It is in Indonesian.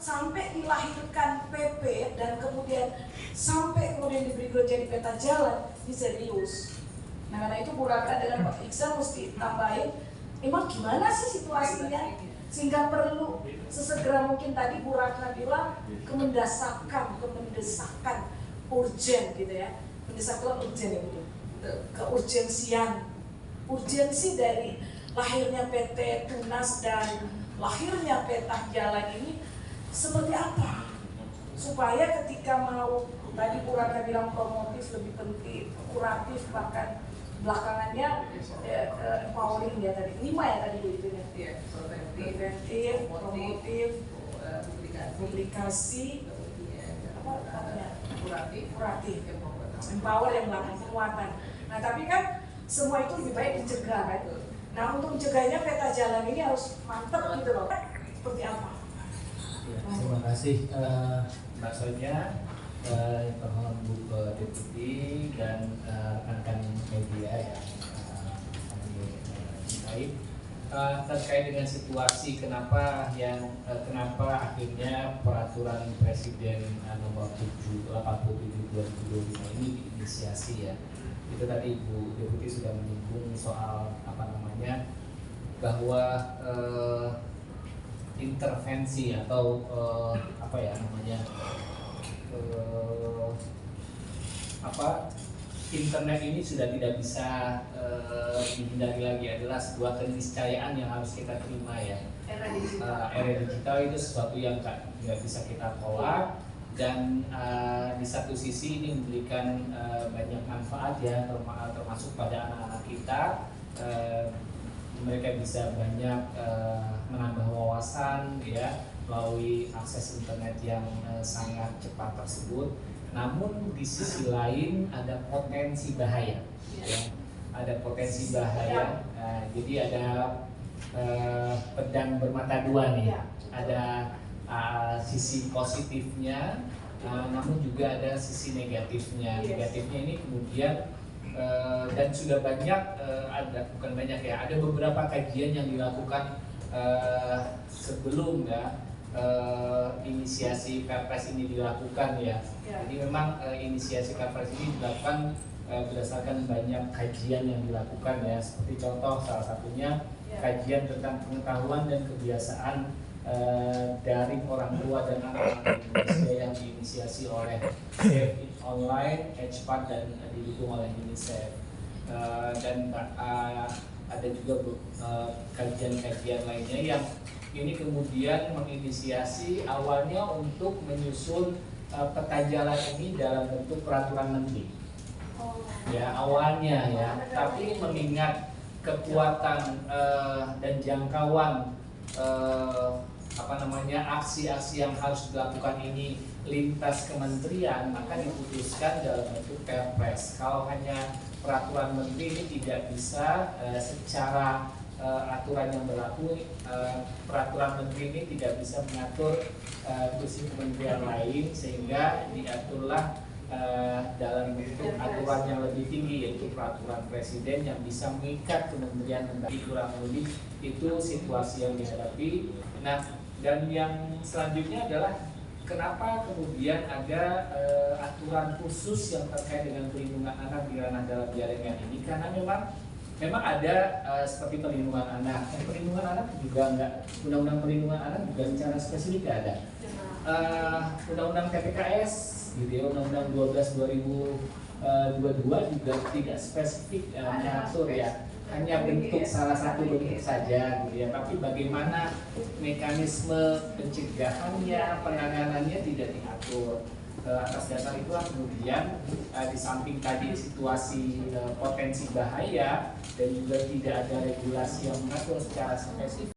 sampai dilahirkan PP dan kemudian sampai kemudian diberi jadi peta jalan, ini serius. Nah karena itu Bu Ratna dengan Pak Iksan mesti tambahin, emang gimana sih situasinya? Sehingga perlu sesegera mungkin tadi Bu Ratna bilang kemendesakan urgen gitu ya. Mendesakan urgen ya betul. Keurgensian. Urgensi dari lahirnya PT Tunas dan lahirnya peta jalan ini seperti apa? Supaya ketika mau, tadi Bu Ratna bilang promotif lebih penting, kuratif bahkan belakangannya empowering ya tadi, 5 ya tadi Bu itu ya. Preventif, promotif, publikasi, kuratif, empower yang melakukan penguatan. Nah tapi kan semua itu lebih baik dicegah kan. Nah untuk mencegahnya peta jalan ini harus mantap gitu loh. Seperti apa? Ya, terima kasih Mbak Sonia, terhormat Bu Deputi dan rekan-rekan media yang kami cintai. Terkait dengan situasi kenapa akhirnya peraturan Presiden nomor 87 2025 ini diinisiasi ya. Itu tadi Bu Deputi sudah menyinggung soal bahwa intervensi atau internet ini sudah tidak bisa dihindari lagi, adalah sebuah keniscayaan yang harus kita terima ya. Era digital itu sesuatu yang nggak bisa kita tolak, dan di satu sisi ini memberikan banyak manfaat ya, termasuk pada anak-anak kita. Mereka bisa banyak menambah wawasan ya melalui akses internet yang sangat cepat tersebut. Namun di sisi lain ada potensi bahaya, ya. Ada potensi bahaya. Jadi ada pedang bermata dua nih. Ada sisi positifnya, namun juga ada sisi negatifnya. Negatifnya ini kemudian dan sudah banyak ada beberapa kajian yang dilakukan sebelum ya inisiasi Perpres ini dilakukan ya. Jadi memang inisiasi Perpres ini dilakukan berdasarkan banyak kajian yang dilakukan ya. Seperti contoh salah satunya kajian tentang pengetahuan dan kebiasaan dari orang tua dan anak-anak Indonesia yang diinisiasi oleh Save It Online, HPAT dan didukung oleh UNICEF. Dan ada juga kajian-kajian lainnya yang ini kemudian menginisiasi awalnya untuk menyusun peta jalan ini dalam bentuk peraturan menteri. Ya awalnya ya, tapi mengingat kekuatan dan jangkauan aksi-aksi yang harus dilakukan ini lintas kementerian, maka diputuskan dalam bentuk Perpres. Kalau hanya peraturan menteri ini tidak bisa secara aturan yang berlaku, peraturan menteri ini tidak bisa mengatur fungsi kementerian lain, sehingga diaturlah dalam bentuk aturan yang lebih tinggi, yaitu peraturan presiden yang bisa mengikat kementerian lembaga. Kurang lebih itu situasi yang dihadapi. Nah, dan yang selanjutnya adalah kenapa kemudian ada aturan khusus yang terkait dengan perlindungan anak di ranah dalam jaringan ini, karena memang ada seperti perlindungan anak. Perlindungan anak juga enggak, undang-undang perlindungan anak juga secara spesifik ada. Undang-undang TPKS gitu ya, undang-undang 12 2022 juga tidak spesifik mengatur ya. Hanya bentuk salah satu bentuk saja gitu ya. Tapi bagaimana mekanisme pencegahannya, penanganannya tidak diatur. Atas dasar itulah kemudian di samping tadi situasi potensi bahaya dan juga tidak ada regulasi yang mengatur secara spesifik.